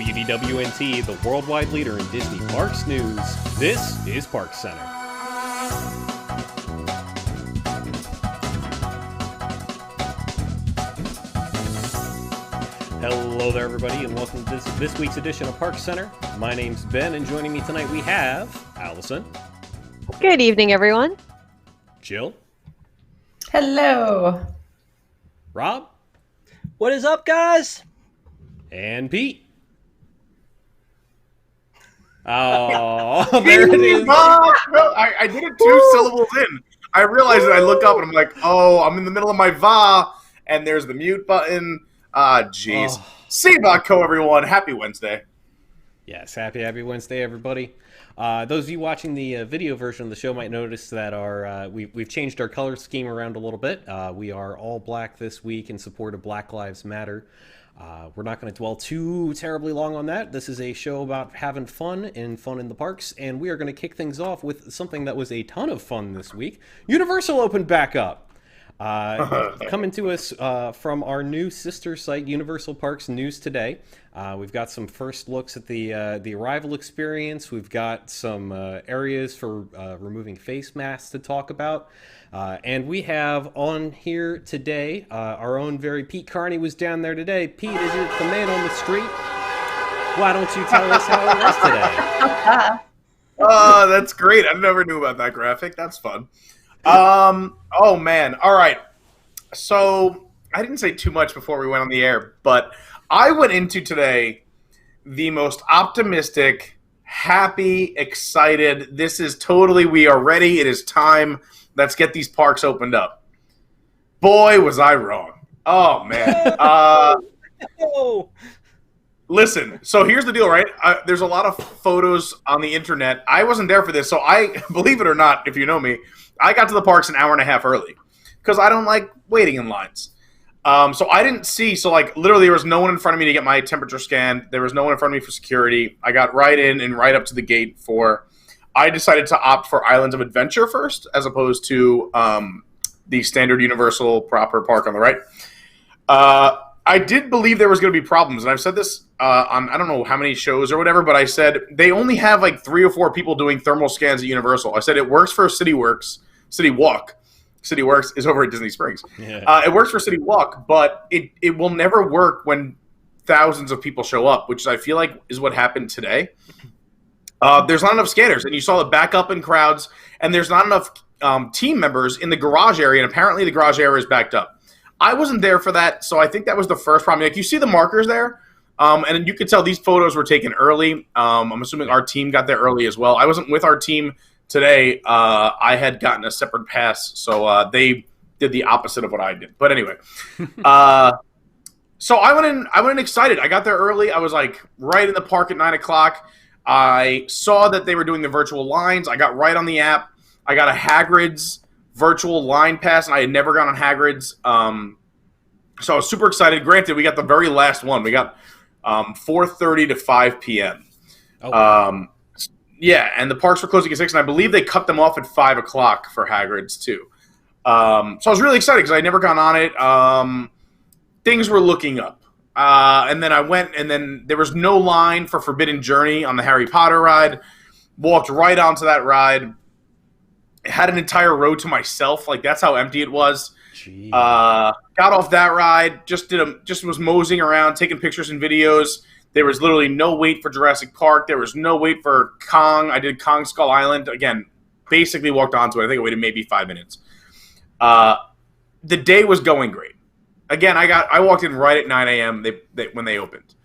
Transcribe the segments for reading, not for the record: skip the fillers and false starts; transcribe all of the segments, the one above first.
WDWNT, the worldwide leader in Disney Parks news. This is ParksCenter. Hello there, everybody, and welcome to this week's edition of ParksCenter. My name's Ben, and joining me tonight we have Allison. Good evening, everyone. Jill. Hello. Rob. What is up, guys? And Pete. Oh, there it is. I did it two syllables in. I realized that I look up and I'm like, oh, I'm in the middle of my va, and there's the mute button. Jeez. Oh. Seabotco, everyone. Happy Wednesday. Yes, happy Wednesday, everybody. Those of you watching the video version of the show might notice that we've changed our color scheme around a little bit. We are all black this week in support of Black Lives Matter. We're not going to dwell too terribly long on that. This is a show about having fun and fun in the parks, and we are going to kick things off with something that was a ton of fun this week. Universal opened back up. Coming to us from our new sister site, Universal Parks News Today. We've got some first looks at the arrival experience. We've got some areas for removing face masks to talk about. And we have on here today, our own very Pete Carney was down there today. Pete, is it the man on the street? Why don't you tell us how it was today? That's great. I never knew about that graphic. That's fun. Oh man. All right. So I didn't say too much before we went on the air, but I went into today the most optimistic, happy, excited. This is totally, we are ready. It is time. Let's get these parks opened up. Boy, was I wrong. Oh, man. Listen, so here's the deal, right? There's a lot of photos on the internet. I wasn't there for this, so I, believe it or not, if you know me, I got to the parks an hour and a half early because I don't like waiting in lines. So I didn't see, so like literally there was no one in front of me to get my temperature scanned. There was no one in front of me for security. I got right in and right up to the gate I decided to opt for Islands of Adventure first as opposed to the standard Universal proper park on the right. I did believe there was going to be problems, and I've said this on I don't know how many shows or whatever, but I said they only have like 3 or 4 people doing thermal scans at Universal. I said it works for City Walk. City Works is over at Disney Springs. Yeah. It works for City Walk, but it will never work when thousands of people show up, which I feel like is what happened today. There's not enough scanners, and you saw the backup in crowds, and there's not enough team members in the garage area, and apparently the garage area is backed up. I wasn't there for that, so I think that was the first problem. Like, you see the markers there, and you could tell these photos were taken early. I'm assuming our team got there early as well. I wasn't with our team today. I had gotten a separate pass, so they did the opposite of what I did. But anyway, so I went in excited. I got there early. I was like right in the park at 9 o'clock. I saw that they were doing the virtual lines. I got right on the app. I got a Hagrid's virtual line pass, and I had never gone on Hagrid's. So I was super excited. Granted, we got the very last one. We got 4:30 to 5 p.m. Oh. Yeah, and the parks were closing at 6, and I believe they cut them off at 5 o'clock for Hagrid's, too. So I was really excited because I had never gone on it. Things were looking up. And then I went, and then there was no line for Forbidden Journey on the Harry Potter ride. Walked right onto that ride. Had an entire row to myself. Like, that's how empty it was. Got off that ride. Just was moseying around, taking pictures and videos. There was literally no wait for Jurassic Park. There was no wait for Kong. I did Kong Skull Island. Again, basically walked onto it. I think I waited maybe 5 minutes. The day was going great. Again, I walked in right at 9 a.m. When they opened.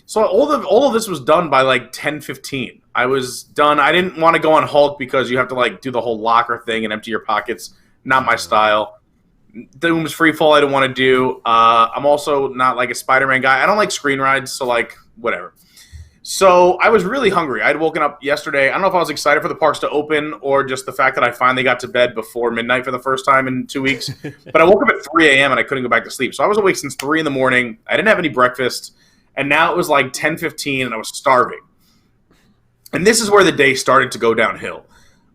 So all of this was done by like 10:15. I was done. I didn't want to go on Hulk because you have to like do the whole locker thing and empty your pockets. Not my style. Doom's Freefall I don't want to do. I'm also not like a Spider-Man guy. I don't like screen rides, so like whatever. So I was really hungry. I'd woken up yesterday. I don't know if I was excited for the parks to open or just the fact that I finally got to bed before midnight for the first time in 2 weeks. But I woke up at 3 a.m. and I couldn't go back to sleep. So I was awake since 3 in the morning. I didn't have any breakfast. And now it was like 10:15 and I was starving. And this is where the day started to go downhill.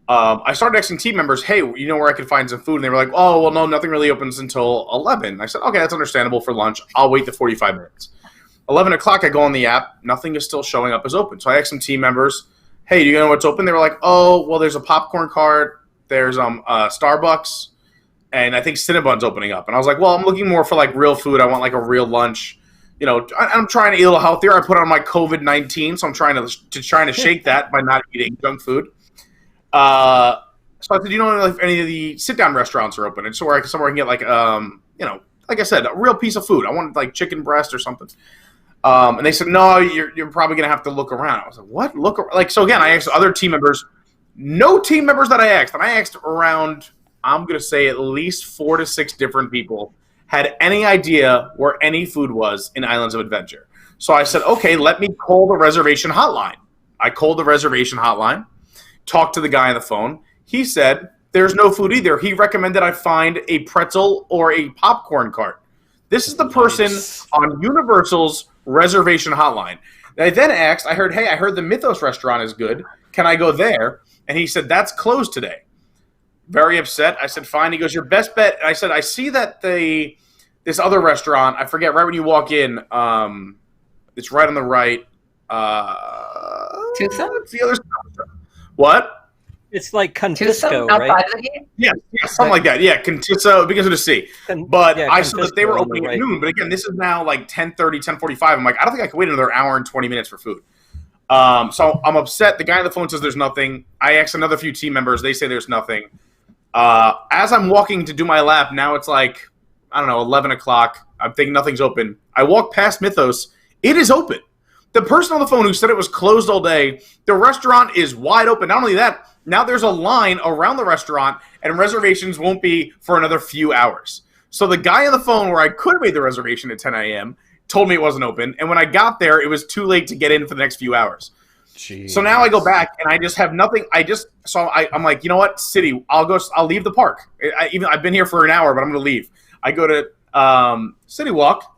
I started asking team members, hey, you know where I could find some food? And they were like, oh, well, no, nothing really opens until 11. I said, okay, that's understandable for lunch. I'll wait the 45 minutes. 11 o'clock, I go on the app. Nothing is still showing up as open. So I asked some team members, hey, do you know what's open? They were like, oh, well, there's a popcorn cart. There's Starbucks. And I think Cinnabon's opening up. And I was like, well, I'm looking more for like real food. I want like a real lunch. You know, I'm trying to eat a little healthier. I put on my COVID-19, so I'm trying to shake that by not eating junk food. So I said, you know if any of the sit-down restaurants are open? And somewhere I can get like, you know, like I said, a real piece of food. I wanted like chicken breast or something. And they said, no, you're probably going to have to look around. I was like, what? Like, so again, I asked other team members. No team members that I asked. And I asked around, I'm going to say at least 4 to 6 different people had any idea where any food was in Islands of Adventure. So I said, okay, let me call the reservation hotline. I called the reservation hotline, talked to the guy on the phone. He said, there's no food either. He recommended I find a pretzel or a popcorn cart. This is the person on Universal's reservation hotline. I then asked, I heard the Mythos restaurant is good. Can I go there? And he said, that's closed today. Very upset. I said, fine. He goes, your best bet. I said, I see that this other restaurant, I forget, right when you walk in, it's right on the right. Tucson? It's the other side. What? It's like Tucson, Confisco, outside right? of the game? Yeah, something like that. Yeah, Contissa, because of the C. But yeah, I saw that they were Confisco on the opening at right. noon. But again, this is now like 10:30, 10:45. I'm like, I don't think I can wait another hour and 20 minutes for food. So I'm upset. The guy on the phone says there's nothing. I asked another few team members. They say there's nothing. As I'm walking to do my lap, now it's like, I don't know, 11 o'clock. I'm thinking nothing's open. I walk past Mythos. It is open. The person on the phone who said it was closed all day, the restaurant is wide open. Not only that, now there's a line around the restaurant, and reservations won't be for another few hours. So the guy on the phone where I could have made the reservation at 10 a.m. told me it wasn't open, and when I got there, it was too late to get in for the next few hours. Jeez. So now I go back, and I just have nothing. I'm like, you know what, City, I'll leave the park. I've been here for an hour, but I'm going to leave. I go to City Walk.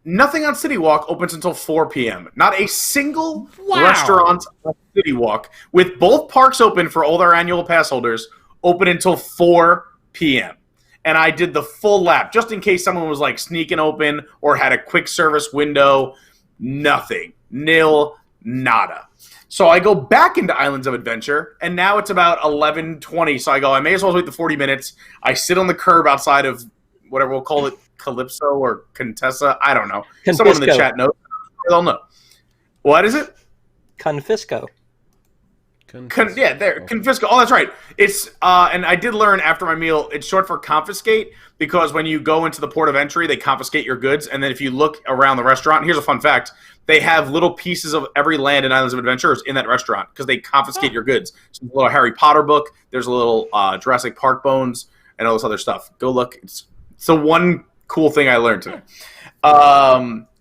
Nothing on City Walk opens until 4 p.m. Not a single restaurant on City Walk, with both parks open for all their annual pass holders, open until 4 p.m. And I did the full lap, just in case someone was like sneaking open or had a quick service window. Nothing. Nil. Nada. So I go back into Islands of Adventure, and now it's about 11:20. So I go, I may as well wait the 40 minutes. I sit on the curb outside of whatever we'll call it, Calypso or Contessa. I don't know. Confisco. Someone in the chat knows. They'll know. What is it? Confisco. Confisco. Oh, that's right. It's and I did learn after my meal, it's short for confiscate, because when you go into the port of entry, they confiscate your goods, and then if you look around the restaurant, here's a fun fact: they have little pieces of every land in Islands of Adventure in that restaurant because they confiscate your goods. So there's a little Harry Potter book, there's a little Jurassic Park bones, and all this other stuff. Go look. It's the one cool thing I learned today.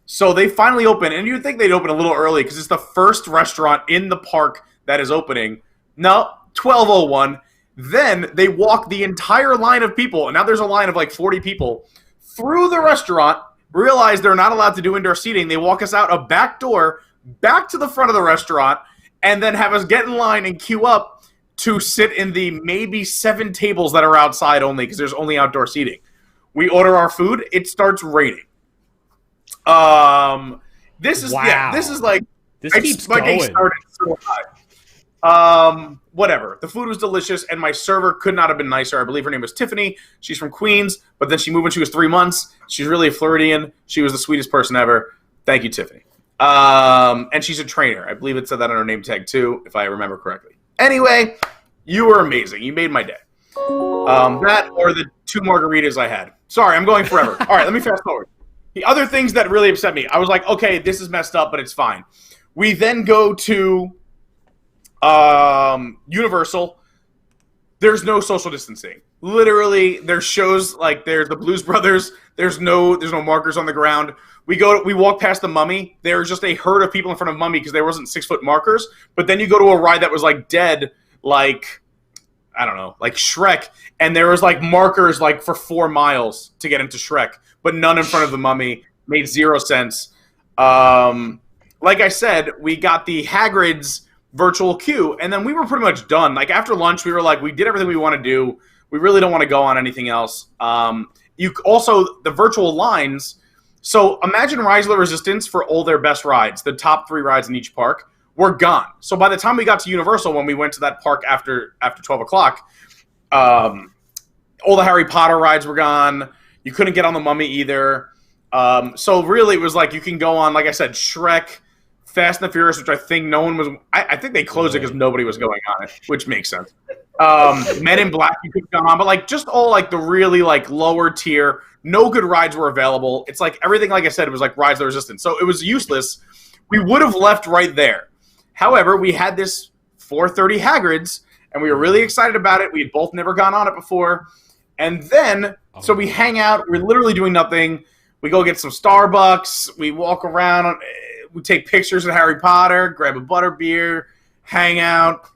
So they finally open, and you'd think they'd open a little early because it's the first restaurant in the park that is opening. No, 12:01. Then they walk the entire line of people, and now there's a line of like 40 people through the restaurant, realize they're not allowed to do indoor seating. They walk us out a back door, back to the front of the restaurant, and then have us get in line and queue up to sit in the maybe 7 tables that are outside only because there's only outdoor seating. We order our food. It starts raining. This is like This keeps my day going. started so high. Whatever. The food was delicious, and my server could not have been nicer. I believe her name was Tiffany. She's from Queens, but then she moved when she was 3 months. She's really a Floridian. She was the sweetest person ever. Thank you, Tiffany. And she's a trainer. I believe it said that on her name tag too, if I remember correctly. Anyway, you were amazing. You made my day. That or the 2 margaritas I had. Sorry, I'm going forever. All right, let me fast forward. The other things that really upset me, I was like, okay, this is messed up, but it's fine. We then go to Universal. There's no social distancing. Literally, there's shows like there's the Blues Brothers. There's no markers on the ground. We walk past the Mummy. There was just a herd of people in front of Mummy because there wasn't 6-foot markers. But then you go to a ride that was like dead, like I don't know, like Shrek, and there was like markers like for 4 miles to get into Shrek, but none in front of the Mummy. Made 0 sense. Like I said, we got the Hagrid's virtual queue, and then we were pretty much done. Like after lunch, we were like, we did everything we want to do. We really don't want to go on anything else. You also, the virtual lines, So imagine Rise of the Resistance for all their best rides. The top 3 rides in each park were gone. So by the time we got to Universal, when we went to that park after 12 o'clock, all the Harry Potter rides were gone. You couldn't get on the Mummy either. So really, it was like you can go on, like I said, Shrek, Fast and the Furious, which I think no one was. I think they closed it because nobody was going on it, which makes sense. Men in Black you could have gone on, but like just all like the really like lower tier, no good rides were available. It's like everything, like I said, it was like Rise of the Resistance, so it was useless. We would have left right there. However, we had this 4:30 Hagrid's, and we were really excited about it. We had both never gone on it before, and then so we hang out. We're literally doing nothing. We go get some Starbucks. We walk around. We take pictures of Harry Potter. Grab a butterbeer. Hang out.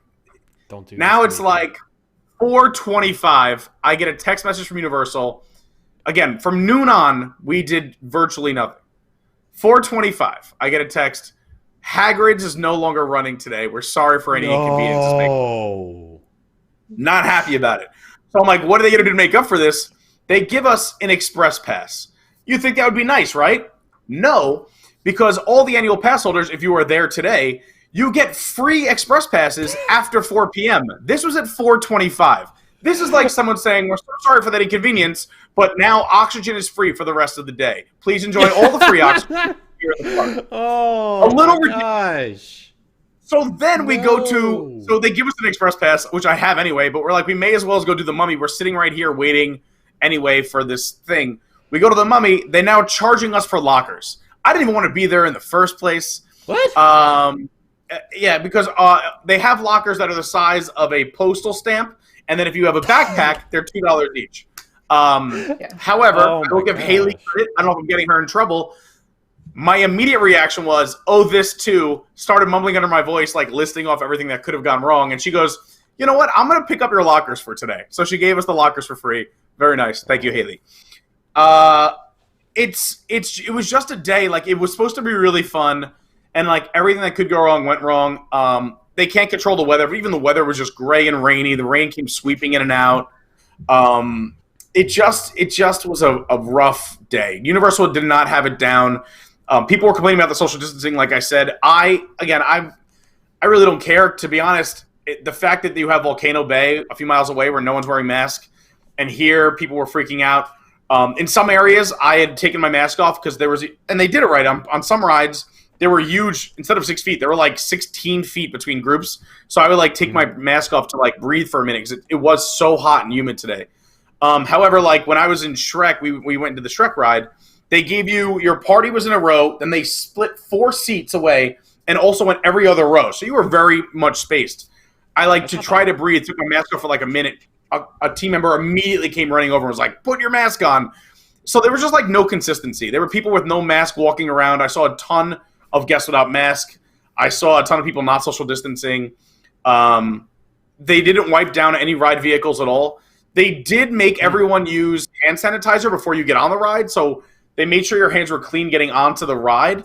Don't do now this, it's like 4:25. I get a text message from Universal. Again, from noon on, we did virtually nothing. 4:25. I get a text. Hagrid's is no longer running today. We're sorry for any inconveniences. Oh. Not happy about it. So I'm like, what are they going to do to make up for this? They give us an express pass. You think that would be nice, right? No, because all the annual pass holders, if you are there today, you get free express passes after 4 p.m. This was at 4:25. This is like someone saying, we're so sorry for that inconvenience, but now oxygen is free for the rest of the day. Please enjoy all the free oxygen here at the park. Oh, a little my gosh. So then we go to, so they give us an express pass, which I have anyway, but we're like, we may as well as go do the Mummy. We're sitting right here waiting anyway for this thing. We go to the Mummy. They're now charging us for lockers. I didn't even want to be there in the first place. What? Yeah, because they have lockers that are the size of a postal stamp, and then if you have a backpack, they're $2 each. However, I will give Haley credit. I don't know if I'm getting her in trouble. My immediate reaction was, oh, this too, started mumbling under my voice, like listing off everything that could have gone wrong. And she goes, you know what? I'm going to pick up your lockers for today. So she gave us the lockers for free. Very nice. Thank you, Haley. It was just a day. Like, it was supposed to be really fun. And, like, everything that could go wrong went wrong. They can't control the weather. But even the weather was just gray and rainy. The rain came sweeping in and out. It just was a rough day. Universal did not have it down. People were complaining about the social distancing. Like I said, I really don't care, to be honest. The fact that you have Volcano Bay a few miles away where no one's wearing masks, and here people were freaking out. In some areas, I had taken my mask off because there was, and they did it right. On some rides, there were huge, instead of 6 feet, there were like 16 feet between groups. So I would like take my mask off to like breathe for a minute because it was so hot and humid today. However, like when I was in Shrek, we went into the Shrek ride. They gave you, your party was in a row, then they split 4 seats away and also went every other row. So you were very much spaced. I like to try to breathe, took my mask off for like a minute. A team member immediately came running over and was like, put your mask on. So there was just like no consistency. There were people with no mask walking around. I saw a ton of guests without mask. I saw a ton of people not social distancing. They didn't wipe down any ride vehicles at all. They did make everyone use hand sanitizer before you get on the ride. So they made sure your hands were clean getting onto the ride.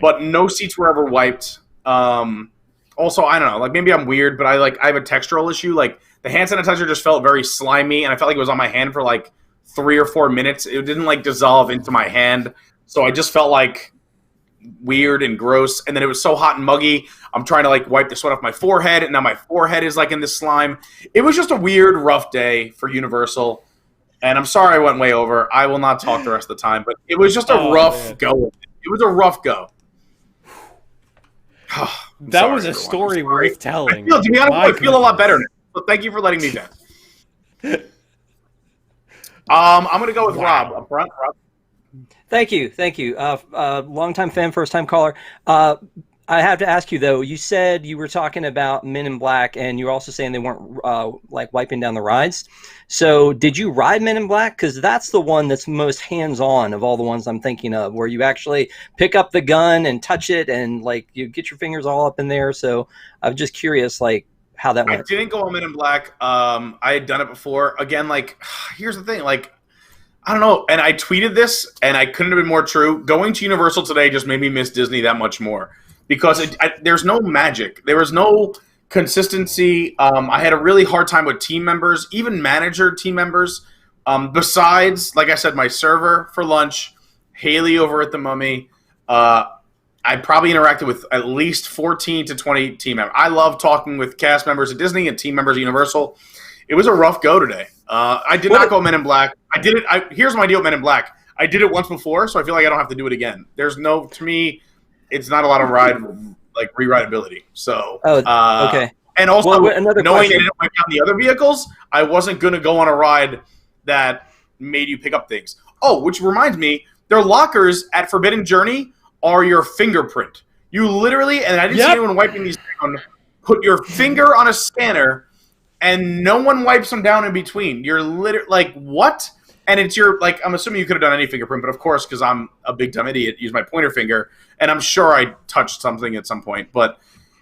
But no seats were ever wiped. Also, I don't know, like maybe I'm weird, but I have a textural issue. Like the hand sanitizer just felt very slimy, and I felt like it was on my hand for like 3 or 4 minutes. It didn't like dissolve into my hand, so I just felt like weird and gross. And then it was so hot and muggy. I'm trying to like wipe the sweat off my forehead, and now my forehead is like in this slime. It was just a weird, rough day for Universal. And I'm sorry I went way over. I will not talk the rest of the time, but it was just a rough go. It was a rough go. That was a story worth telling. To be honest, I feel a lot better now. So thank you for letting me down. I'm going to go with Rob up front. Rob. Thank you. Long-time fan, first-time caller. I have to ask you, though, you said you were talking about Men in Black, and you were also saying they weren't like wiping down the rides. So did you ride Men in Black? Because that's the one that's most hands-on of all the ones I'm thinking of, where you actually pick up the gun and touch it, and like you get your fingers all up in there. So I'm just curious, like, how that went. I didn't go on Men in Black. I had done it before. Again, like, here's the thing, like, I don't know, and I tweeted this, and I couldn't have been more true. Going to Universal today just made me miss Disney that much more. Because there's no magic. There was no consistency. I had a really hard time with team members, even manager team members. Besides, like I said, my server for lunch, Haley over at the Mummy. I probably interacted with at least 14 to 20 team members. I love talking with cast members at Disney and team members at Universal. It was a rough go today. I did not go Men in Black. I did it. Here's my deal with Men in Black. I did it once before, so I feel like I don't have to do it again. To me, it's not a lot of rewritability. So, okay. And also, another knowing question. they didn't wipe down the other vehicles, I wasn't going to go on a ride that made you pick up things. Oh, which reminds me, their lockers at Forbidden Journey are your fingerprint. You literally, and I didn't see anyone wiping these down, put your finger on a scanner, and no one wipes them down in between. You're literally like, what? And it's your, like, I'm assuming you could have done any fingerprint, but of course, because I'm a big dumb idiot, use my pointer finger, and I'm sure I touched something at some point, but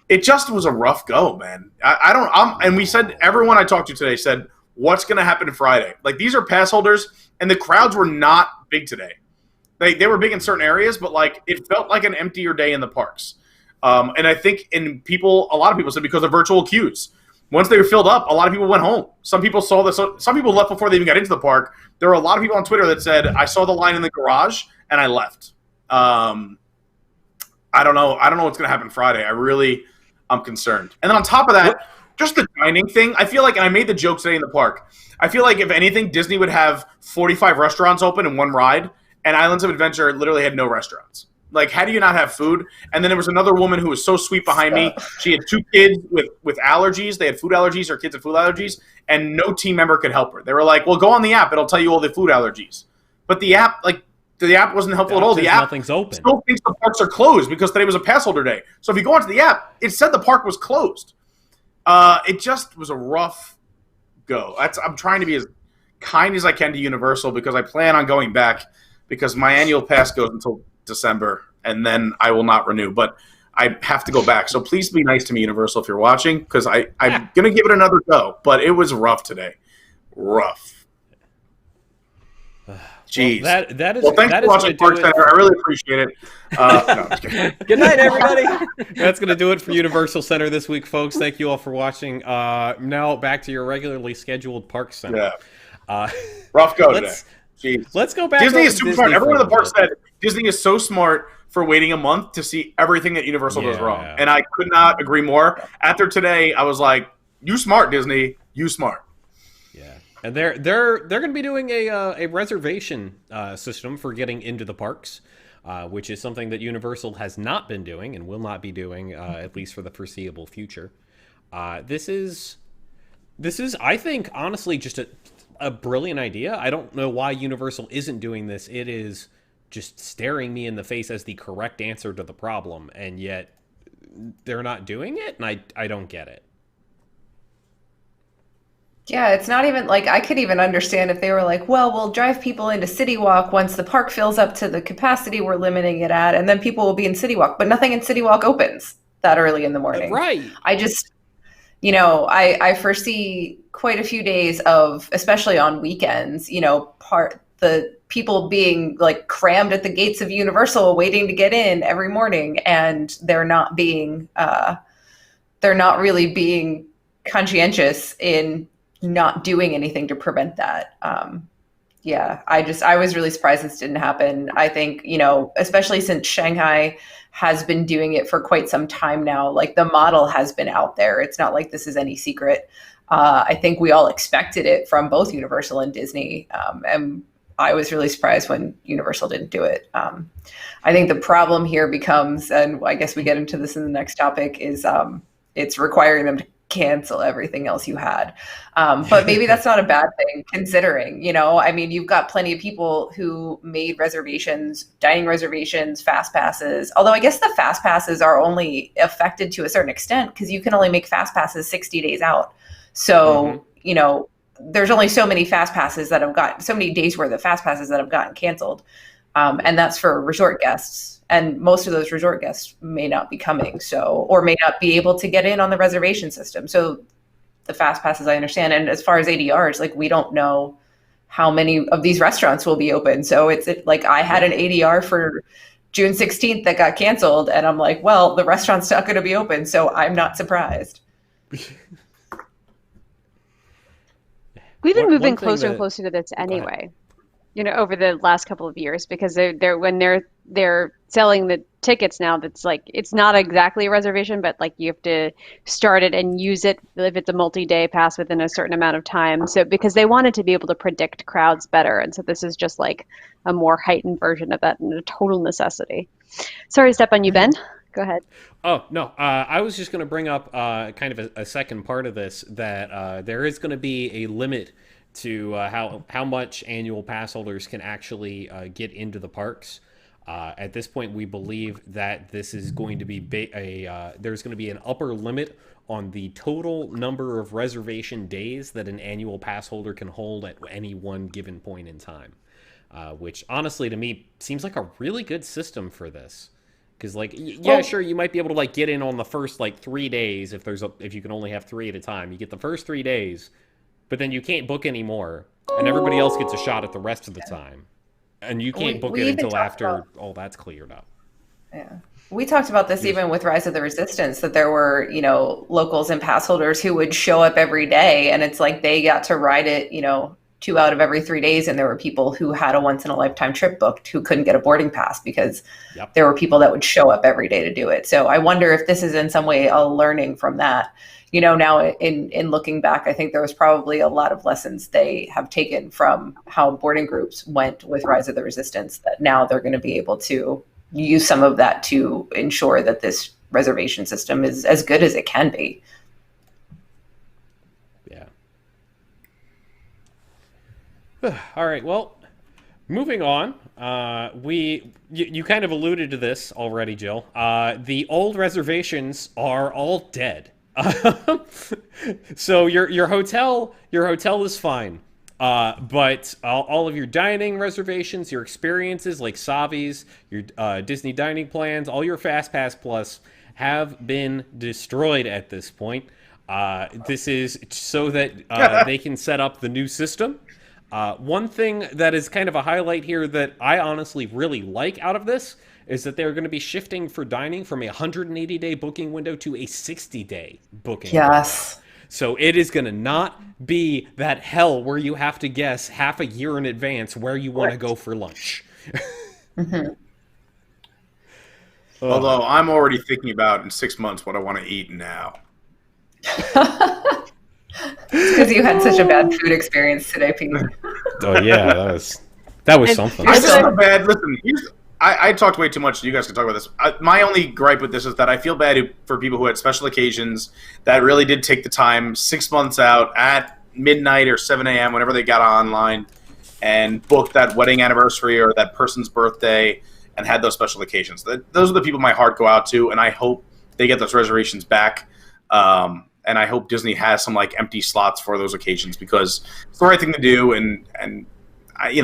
it just was a rough go, man. And we said, everyone I talked to today said, what's going to happen Friday? Like, these are pass holders, and the crowds were not big today. They were big in certain areas, but like it felt like an emptier day in the parks. And I think a lot of people said because of virtual queues. Once they were filled up, a lot of people went home. Some people saw this. Some people left before they even got into the park. There were a lot of people on Twitter that said, "I saw the line in the garage and I left." I don't know. I don't know what's going to happen Friday. I'm concerned. And then on top of that, just the dining thing. I feel like, and I made the joke today in the park. I feel like if anything, Disney would have 45 restaurants open in one ride. And Islands of Adventure literally had no restaurants. Like, how do you not have food? And then there was another woman who was so sweet behind me. She had 2 kids with allergies. They had food allergies. Her kids had food allergies. And no team member could help her. They were like, well, go on the app. It'll tell you all the food allergies. But the app wasn't helpful at all. The app nothing's open. still thinks the parks are closed because today was a pass holder day. So if you go onto the app, it said the park was closed. It just was a rough go. I'm trying to be as kind as I can to Universal because I plan on going back. Because my annual pass goes until December, and then I will not renew. But I have to go back. So please be nice to me, Universal, if you're watching, because I'm going to give it another go. But it was rough today. Rough. Jeez. Well, that is. Well, thanks that for is watching ParksCenter. I really appreciate it. No, I'm just kidding. Good night, everybody. That's going to do it for Universal Center this week, folks. Thank you all for watching. Now back to your regularly scheduled ParksCenter. Yeah. Rough go today. Jeez. Let's go back. Disney is super smart. Everyone in the park said Disney is so smart for waiting a month to see everything that Universal does wrong. And I could not agree more. After today, I was like, you smart, Disney. You smart. Yeah. And they're going to be doing a reservation system for getting into the parks, which is something that Universal has not been doing and will not be doing, at least for the foreseeable future. This is, I think, honestly, just a brilliant idea. I don't know why Universal isn't doing this. It is just staring me in the face as the correct answer to the problem, and yet they're not doing it, and I don't get it. Yeah, it's not even like I could even understand if they were like, well, we'll drive people into City Walk once the park fills up to the capacity we're limiting it at, and then people will be in City Walk, but nothing in City Walk opens that early in the morning. Right. I just, I foresee quite a few days of, especially on weekends, the people being like crammed at the gates of Universal waiting to get in every morning, and they're not really being conscientious in not doing anything to prevent that. I was really surprised this didn't happen. I think, especially since Shanghai has been doing it for quite some time now, like the model has been out there. It's not like this is any secret. I think we all expected it from both Universal and Disney. And I was really surprised when Universal didn't do it. I think the problem here becomes, and I guess we get into this in the next topic, is it's requiring them to cancel everything else you had. But maybe that's not a bad thing considering, you've got plenty of people who made reservations, dining reservations, FastPasses. Although I guess the FastPasses are only affected to a certain extent because you can only make FastPasses 60 days out. So, there's only so many FastPasses that have got so many days worth of FastPasses that have gotten canceled. And that's for resort guests. And most of those resort guests may not be coming, or may not be able to get in on the reservation system. So the FastPasses, I understand. And as far as ADRs, like we don't know how many of these restaurants will be open. So it's like I had an ADR for June 16th that got canceled. And I'm like, well, the restaurant's not going to be open. So I'm not surprised. We've been moving closer and closer to this anyway. over the last couple of years, because they're when they're selling the tickets now, that's like it's not exactly a reservation, but like you have to start it and use it if it's a multi-day pass within a certain amount of time. So because they wanted to be able to predict crowds better, and so this is just like a more heightened version of that and a total necessity. Sorry to step on you, Ben. Go ahead. Oh, no. I was just going to bring up kind of a second part of this, that there is going to be a limit to how much annual pass holders can actually get into the parks. At this point, we believe that this is going to be there's going to be an upper limit on the total number of reservation days that an annual pass holder can hold at any one given point in time, which honestly to me seems like a really good system for this. Because, like, sure, you might be able to, like, get in on the first, like, 3 days if you can only have 3 at a time. You get the first 3 days, but then you can't book anymore, and everybody else gets a shot at the rest of the time. And you can't book it until after all that's cleared up. Yeah. We talked about this even with Rise of the Resistance, that there were, locals and pass holders who would show up every day, and it's like they got to ride it, 2 out of every 3 days, and there were people who had a once-in-a-lifetime trip booked who couldn't get a boarding pass because there were people that would show up every day to do it. So I wonder if this is in some way a learning from that. Now in looking back, I think there was probably a lot of lessons they have taken from how boarding groups went with Rise of the Resistance, that now they're going to be able to use some of that to ensure that this reservation system is as good as it can be. All right, well, moving on. You kind of alluded to this already, Jill. The old reservations are all dead. So your hotel is fine. But all of your dining reservations, your experiences like Savi's, your Disney dining plans, all your FastPass Plus have been destroyed at this point. This is so that they can set up the new system. One thing that is kind of a highlight here that I honestly really like out of this is that they're going to be shifting for dining from a 180-day booking window to a 60-day booking window. So it is going to not be that hell where you have to guess half a year in advance where you want to go for lunch. Although I'm already thinking about in 6 months what I want to eat now. Because you had such a bad food experience today, Pete. Oh yeah, that was something. I still feel bad. Listen, I talked way too much. You guys can talk about this. My only gripe with this is that I feel bad for people who had special occasions that really did take the time 6 months out at midnight or 7 a.m. whenever they got online and booked that wedding anniversary or that person's birthday and had those special occasions. Those are the people my heart go out to, and I hope they get those reservations back. And I hope Disney has some like empty slots for those occasions because it's the right thing to do. And I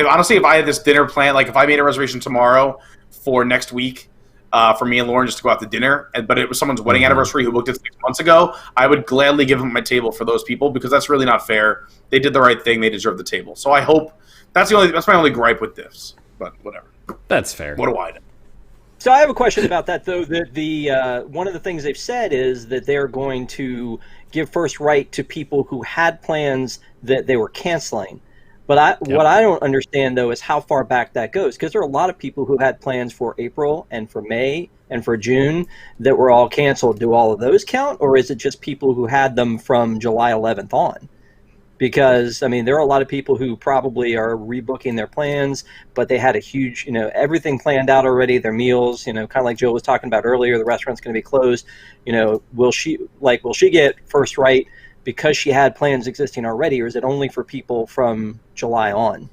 honestly, if I had this dinner plan, like if I made a reservation tomorrow for next week for me and Lauren just to go out to dinner, but it was someone's wedding anniversary who booked it 6 months ago, I would gladly give them my table for those people because that's really not fair. They did the right thing. They deserve the table. So I hope that's my only gripe with this. But whatever. That's fair. What do I know? So I have a question about that, though. The one of the things they've said is that they're going to give first right to people who had plans that they were canceling. But what I don't understand, though, is how far back that goes, because there are a lot of people who had plans for April and for May and for June that were all canceled. Do all of those count, or is it just people who had them from July 11th on? Because, I mean, there are a lot of people who probably are rebooking their plans, but they had a huge, everything planned out already, their meals, kind of like Jill was talking about earlier, the restaurant's going to be closed. Will she get first right because she had plans existing already, or is it only for people from July on?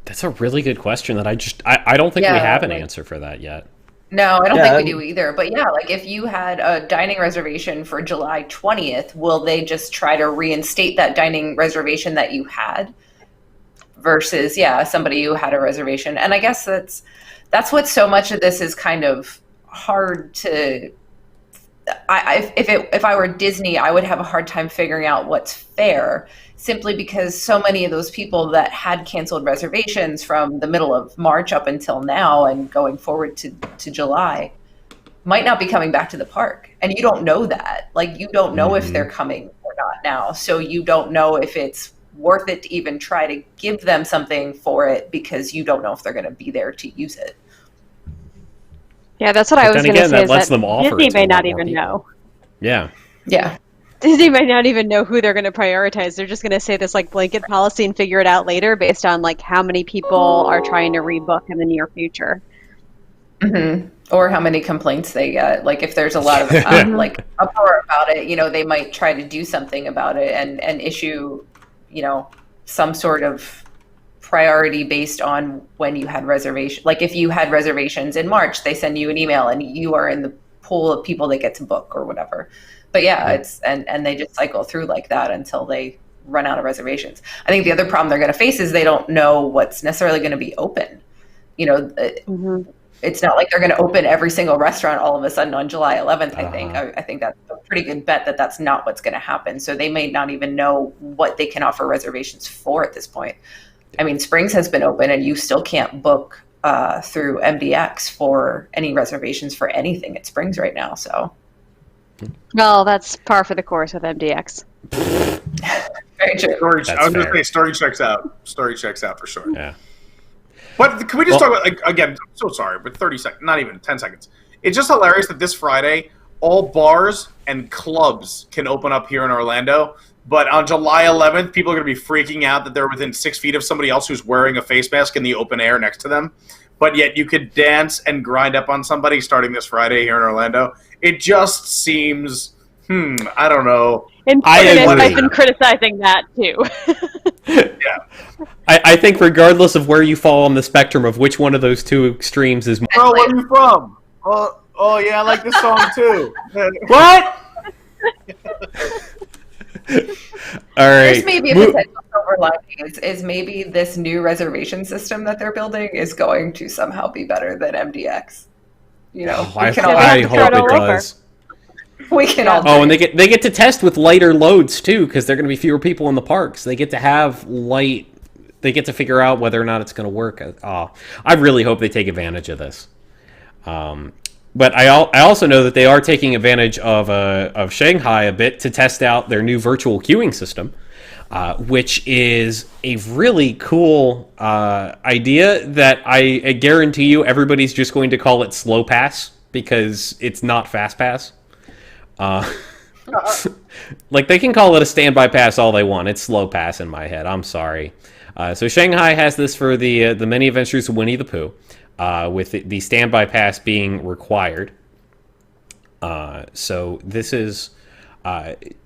That's a really good question that I don't think we have an answer for that yet. No, I don't think we do either. But yeah, like if you had a dining reservation for July 20th, will they just try to reinstate that dining reservation that you had versus, somebody who had a reservation? And I guess that's what so much of this is kind of hard to. If I were Disney, I would have a hard time figuring out what's fair, simply because so many of those people that had canceled reservations from the middle of March up until now and going forward to July might not be coming back to the park. And you don't know that. Like, you don't know if they're coming or not now. So you don't know if it's worth it to even try to give them something for it because you don't know if they're going to be there to use it. Yeah, that's what I But was then going to again, say. that Is lets that them offer Disney it to may a lot not more even people. know. Yeah. Yeah. Disney might not even know who they're going to prioritize. They're just going to say this like blanket policy and figure it out later based on like how many people are trying to rebook in the near future. Mm-hmm. Or how many complaints they get. Like if there's a lot of like uproar about it, they might try to do something about it and issue, some sort of priority based on when you had reservation. Like if you had reservations in March, they send you an email and you are in the pool of people that get to book or whatever. But yeah, it's and they just cycle through like that until they run out of reservations. I think the other problem they're going to face is they don't know what's necessarily going to be open. It's not like they're going to open every single restaurant all of a sudden on July 11th. I think that's a pretty good bet that that's not what's going to happen. So they may not even know what they can offer reservations for at this point. I mean, Springs has been open and you still can't book through MDX for any reservations for anything at Springs right now. So, well, that's par for the course with MDX. Very true. I was going to say story checks out. Story checks out for sure. Yeah. But can we just talk about, like, again, I'm so sorry, but 30 seconds, not even 10 seconds. It's just hilarious that this Friday, all bars and clubs can open up here in Orlando. But on July 11th, people are going to be freaking out that they're within 6 feet of somebody else who's wearing a face mask in the open air next to them. But yet you could dance and grind up on somebody starting this Friday here in Orlando. It just seems, I don't know. I've been criticizing that too. Yeah. I think regardless of where you fall on the spectrum of which one of those two extremes is more... Oh, where are you from? Oh yeah, I like this song too. What? All right. This may be a potential silver lining is maybe this new reservation system that they're building is going to somehow be better than MDX. I hope it does. We can all. Oh, and they get to test with lighter loads too, because they're going to be fewer people in the parks. They get to have light. They get to figure out whether or not it's going to work. Oh, I really hope they take advantage of this. But I also know that they are taking advantage of Shanghai a bit to test out their new virtual queuing system, which is a really cool idea that I guarantee you everybody's just going to call it SlowPass because it's not FastPass. Like they can call it a standby pass all they want. It's SlowPass in my head. I'm sorry. So Shanghai has this for the many adventures of Winnie the Pooh. With the standby pass being required. So this is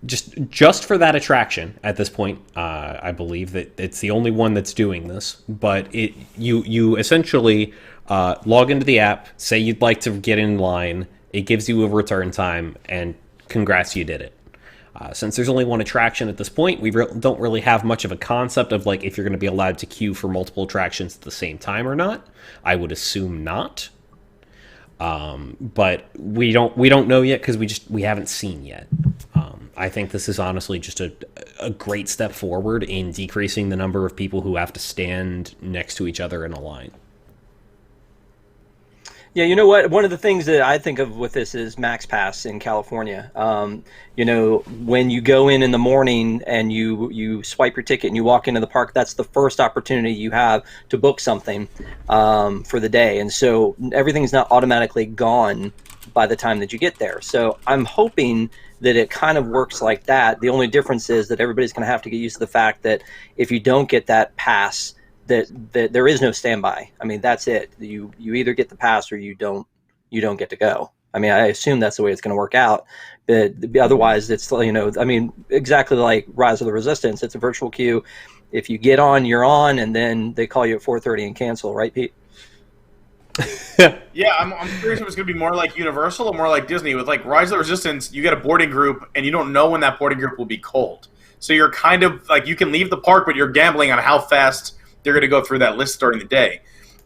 just for that attraction at this point. I believe that it's the only one that's doing this. But you essentially log into the app, say you'd like to get in line. It gives you a return time, and congrats, you did it. Since there's only one attraction at this point, we don't really have much of a concept of like if you're going to be allowed to queue for multiple attractions at the same time or not. I would assume not, but we don't know yet because we haven't seen yet. I think this is honestly just a great step forward in decreasing the number of people who have to stand next to each other in a line. Yeah, you know what? One of the things that I think of with this is Max Pass in California. When you go in the morning and you swipe your ticket and you walk into the park, that's the first opportunity you have to book something for the day. And so everything's not automatically gone by the time that you get there. So I'm hoping that it kind of works like that. The only difference is that everybody's going to have to get used to the fact that if you don't get that pass, that there is no standby. I mean, that's it. You either get the pass or you don't get to go. I mean, I assume that's the way it's going to work out. But otherwise, it's, I mean, exactly like Rise of the Resistance. It's a virtual queue. If you get on, you're on, and then they call you at 4:30 and cancel, right, Pete? Yeah, I'm curious if it's going to be more like Universal or more like Disney. With like Rise of the Resistance, you get a boarding group, and you don't know when that boarding group will be cold. So you're kind of like, you can leave the park, but you're gambling on how fast they're going to go through that list during the day.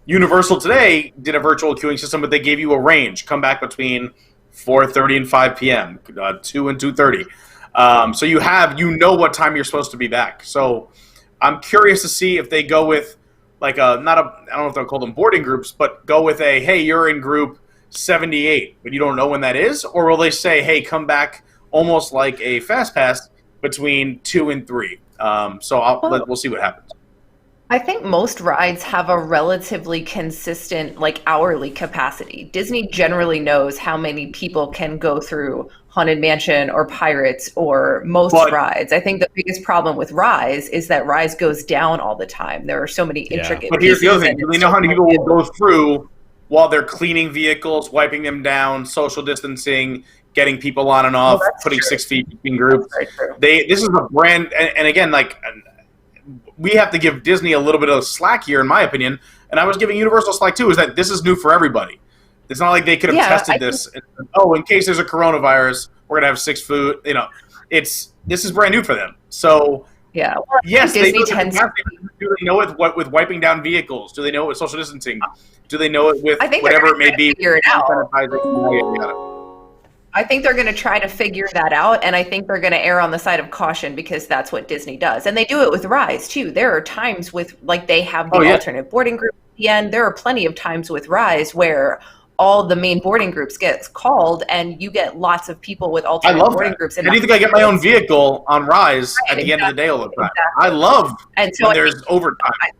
Universal today did a virtual queuing system, but they gave you a range. Come back between 4:30 and 5 p.m., 2 and 2:30. So you know what time you're supposed to be back. So I'm curious to see if they go with like I don't know if they'll call them boarding groups, but go with hey, you're in group 78, but you don't know when that is? Or will they say, hey, come back almost like a FastPass between 2 and 3? So we'll see what happens. I think most rides have a relatively consistent, like, hourly capacity. Disney generally knows how many people can go through Haunted Mansion or Pirates or most rides. I think the biggest problem with Rise is that Rise goes down all the time. There are so many intricate But here's the other thing. pieces, Do they know how many people will go through while they're cleaning vehicles, wiping them down, social distancing, getting people on and off, putting 6 feet between groups? This is a brand, and again, like, we have to give Disney a little bit of slack here, in my opinion. And I was giving Universal slack too, is that this is new for everybody. It's not like they could have tested this. In case there's a coronavirus, we're gonna have 6 food. This is brand new for them. So yes, Disney do they know it with wiping down vehicles? Do they know it with social distancing? Do they know it with whatever it may be? Figure it out. I think they're going to try to figure that out, and I think they're going to err on the side of caution because that's what Disney does. And they do it with Rise, too. There are times with, like, they have the alternate boarding group at the end. There are plenty of times with Rise where all the main boarding groups get called, and you get lots of people with alternate boarding groups. And I think I get my own vehicle on Rise at the end of the day all the time. I love when there's overtime.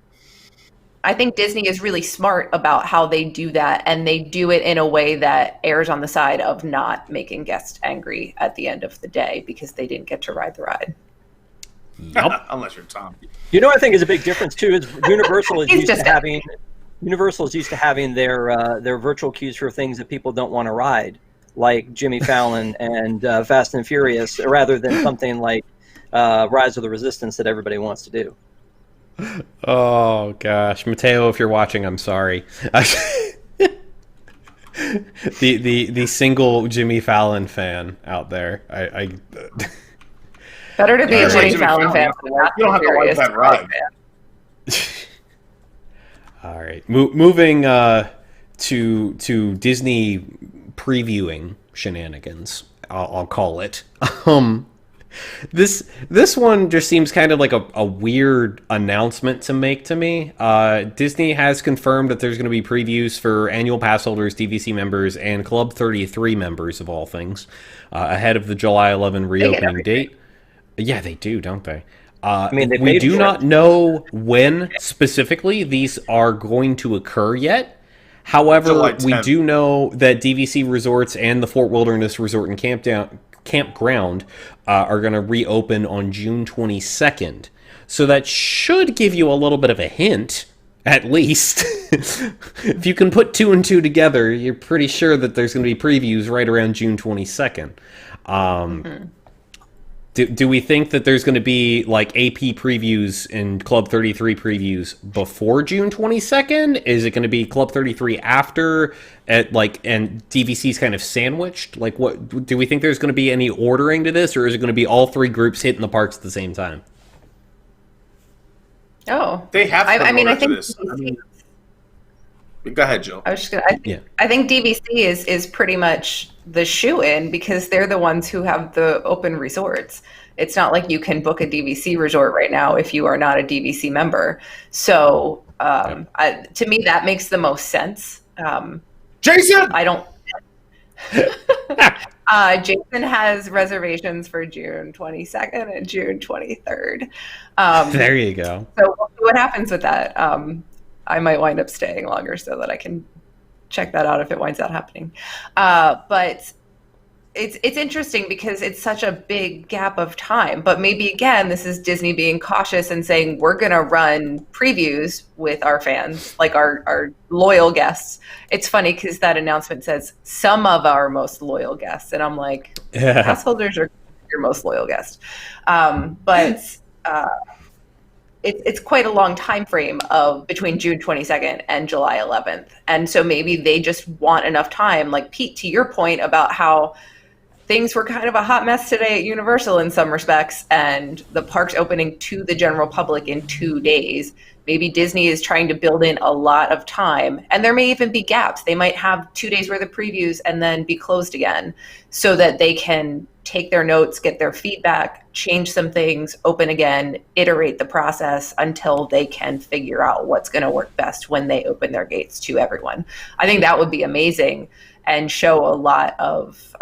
I think Disney is really smart about how they do that, and they do it in a way that errs on the side of not making guests angry at the end of the day because they didn't get to ride the ride. Yep. Unless you're Tom. I think is a big difference too. Is Universal is used to having their virtual queues for things that people don't want to ride, like Jimmy Fallon and Fast and Furious, rather than something like Rise of the Resistance that everybody wants to do. Oh gosh, Mateo, if you're watching, I'm sorry. the single Jimmy Fallon fan out there. I better to be a Jimmy Fallon fan. You don't have to like that ride. All right, moving to Disney previewing shenanigans. I'll call it. This one just seems kind of like a weird announcement to make to me. Disney has confirmed that there's going to be previews for annual pass holders, DVC members, and Club 33 members, of all things, ahead of the July 11 reopening date. Yeah, they do, don't they? We do not know when specifically these are going to occur yet. However, we do know that DVC Resorts and the Fort Wilderness Resort and Campground are going to reopen on June 22nd. So that should give you a little bit of a hint, at least. If you can put 2 and 2 together, you're pretty sure that there's going to be previews right around June 22nd. Do we think that there's going to be like AP previews and Club 33 previews before June 22nd? Is it going to be Club 33 after, and DVC's kind of sandwiched? Like, what do we think there's going to be any ordering to this, or is it going to be all 3 groups hitting the parks at the same time? Oh, they have. I think this. Go ahead, Jill. I think DVC is pretty much the shoe-in because they're the ones who have the open resorts. It's not like you can book a DVC resort right now if you are not a DVC member. So to me, that makes the most sense. Jason! I don't... Jason has reservations for June 22nd and June 23rd. There you go. So we'll see what happens with that. I might wind up staying longer so that I can check that out if it winds up happening. But it's interesting because it's such a big gap of time. But maybe, again, this is Disney being cautious and saying, we're going to run previews with our fans, like our loyal guests. It's funny because that announcement says some of our most loyal guests. And I'm like, pass holders are your most loyal guest. It's quite a long time frame of between June 22nd and July 11th. And so maybe they just want enough time. Like, Pete, to your point about how things were kind of a hot mess today at Universal in some respects, and the park's opening to the general public in 2 days. Maybe Disney is trying to build in a lot of time, and there may even be gaps. They might have 2 days worth of previews and then be closed again so that they can take their notes, get their feedback, change some things, open again, iterate the process until they can figure out what's going to work best when they open their gates to everyone. I think that would be amazing and show a lot of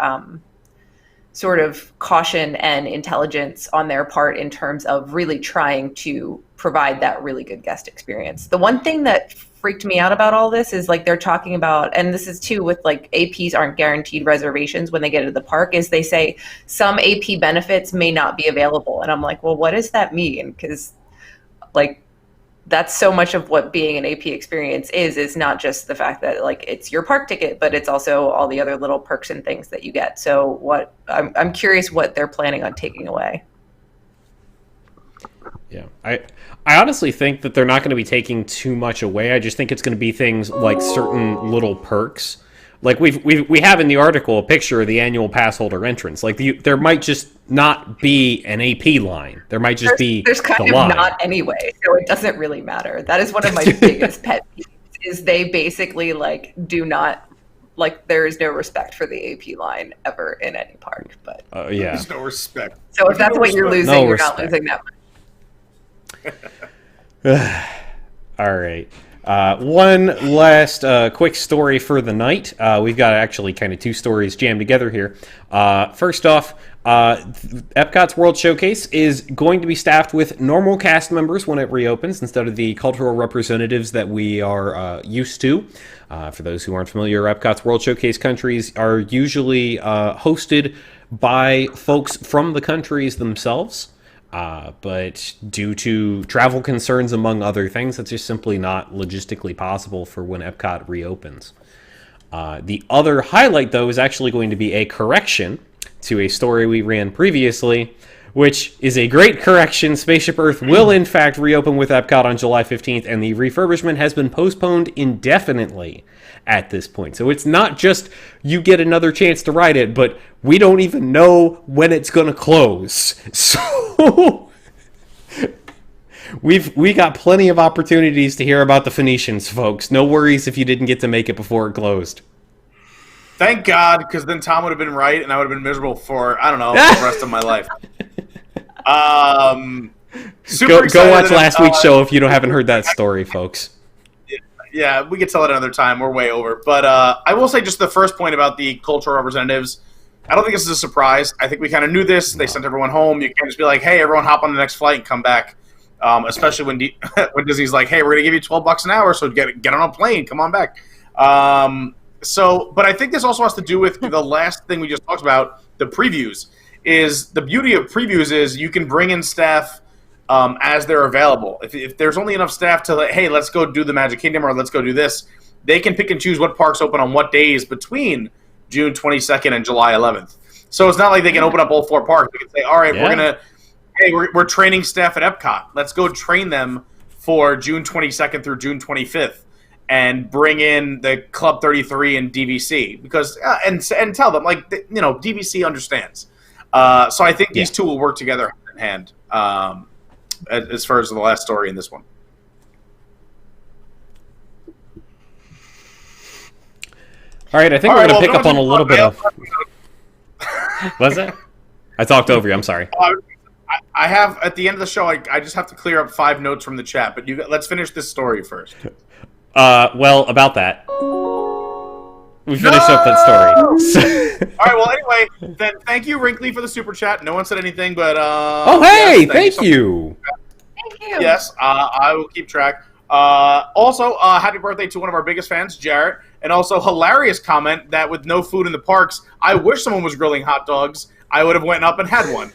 sort of caution and intelligence on their part in terms of really trying to provide that really good guest experience. The one thing that freaked me out about all this is like they're talking about, and this is too with like APs aren't guaranteed reservations when they get to the park, is they say some AP benefits may not be available. And I'm like, well, what does that mean? Because like that's so much of what being an AP experience is not just the fact that like it's your park ticket, but it's also all the other little perks and things that you get. So what I'm curious what they're planning on taking away. Yeah, I honestly think that they're not going to be taking too much away. I just think it's going to be things like certain little perks. Like we have in the article a picture of the annual pass holder entrance. Like there might just not be an AP line. There might just be there's kind the of line. Not anyway, so it doesn't really matter. That is one of my biggest pet peeves. Is they basically like do not like there is no respect for the AP line ever in any park. But yeah, there's no respect. So if that's what you're losing, No you're respect. not losing that much. All right. One last quick story for the night. We've got actually kind of two stories jammed together here. First off, Epcot's World Showcase is going to be staffed with normal cast members when it reopens instead of the cultural representatives that we are used to. For those who aren't familiar, Epcot's World Showcase countries are usually hosted by folks from the countries themselves. But due to travel concerns, among other things, that's just simply not logistically possible for when Epcot reopens. The other highlight, though, is actually going to be a correction to a story we ran previously, which is a great correction. Spaceship Earth will, in fact, reopen with Epcot on July 15th, and the refurbishment has been postponed indefinitely at this point. So it's not just you get another chance to ride it, but we don't even know when it's going to close. So we got plenty of opportunities to hear about the Phoenicians, folks. No worries if you didn't get to make it before it closed. Thank God, because then Tom would have been right, and I would have been miserable for, I don't know, the rest of my life. Go watch last week's show if you haven't heard that story, folks. Yeah, we could tell it another time. We're way over. But I will say just the first point about the cultural representatives. I don't think this is a surprise. I think we kind of knew this. They sent everyone home. You can't just be like, hey, everyone hop on the next flight and come back. Especially when when Disney's like, hey, we're going to give you $12 an hour, so get on a plane. Come on back. But I think this also has to do with the last thing we just talked about, the previews. Is the beauty of previews is you can bring in staff as they're available. If there's only enough staff to like, hey, let's go do the Magic Kingdom or let's go do this, they can pick and choose what parks open on what days between June 22nd and July 11th. So it's not like they can open up all four parks. They can say, all right, we're training staff at Epcot. Let's go train them for June 22nd through June 25th and bring in the Club 33 and DVC because and tell them like DVC understands. So I think these two will work together hand in hand. As far as the last story in this one. All right, I think we're going to pick up on a little bit of... Was it? I talked over you, I'm sorry. I have, at the end of the show, I just have to clear up 5 notes from the chat, but let's finish this story first. Well, about that. We finished up that story. All right, well, anyway, then thank you, Wrinkly, for the super chat. No one said anything, but... oh, hey, yes, thank you. Thank you. Yes, I will keep track. Also, happy birthday to one of our biggest fans, Jarrett. And also, hilarious comment that with no food in the parks, I wish someone was grilling hot dogs. I would have went up and had one,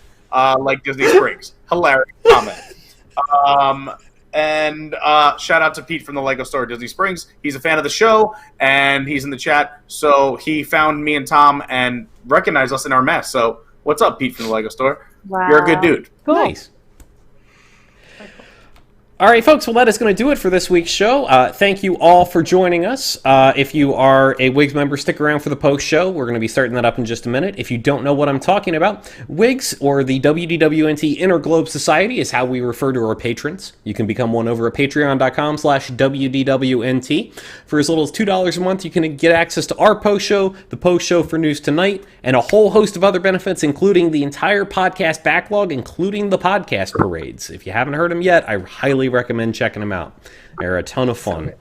like Disney Springs. Hilarious comment. And shout out to Pete from the Lego store at Disney Springs. He's a fan of the show, and he's in the chat. So he found me and Tom and recognized us in our mess. So what's up, Pete from the Lego store? Wow. You're a good dude. Cool. Nice. All right, folks, well, that is going to do it for this week's show. Thank you all for joining us. If you are a WIGS member, stick around for the post-show. We're going to be starting that up in just a minute. If you don't know what I'm talking about, WIGS, or the WDWNT Interglobe Society, is how we refer to our patrons. You can become one over at patreon.com/WDWNT. For as little as $2 a month, you can get access to our post-show, the post-show for News Tonight, and a whole host of other benefits, including the entire podcast backlog, including the podcast parades. If you haven't heard them yet, I highly recommend checking them out. They're a ton of fun.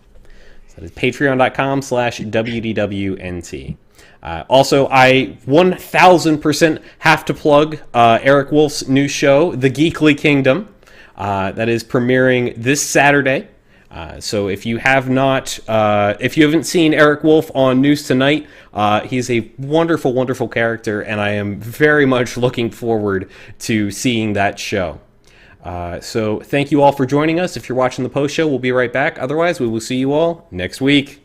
So that is patreon.com/WDWNT. Also, I 1000% have to plug Eric Wolf's new show, The Geekly Kingdom, that is premiering this Saturday. So if you haven't seen Eric Wolf on News Tonight, he's a wonderful, wonderful character, and I am very much looking forward to seeing that show. So thank you all for joining us. If you're watching the post show, we'll be right back. Otherwise, we will see you all next week.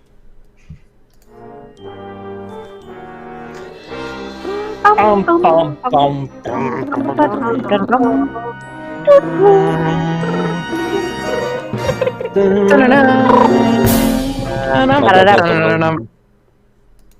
Bum, bum, bum, bum.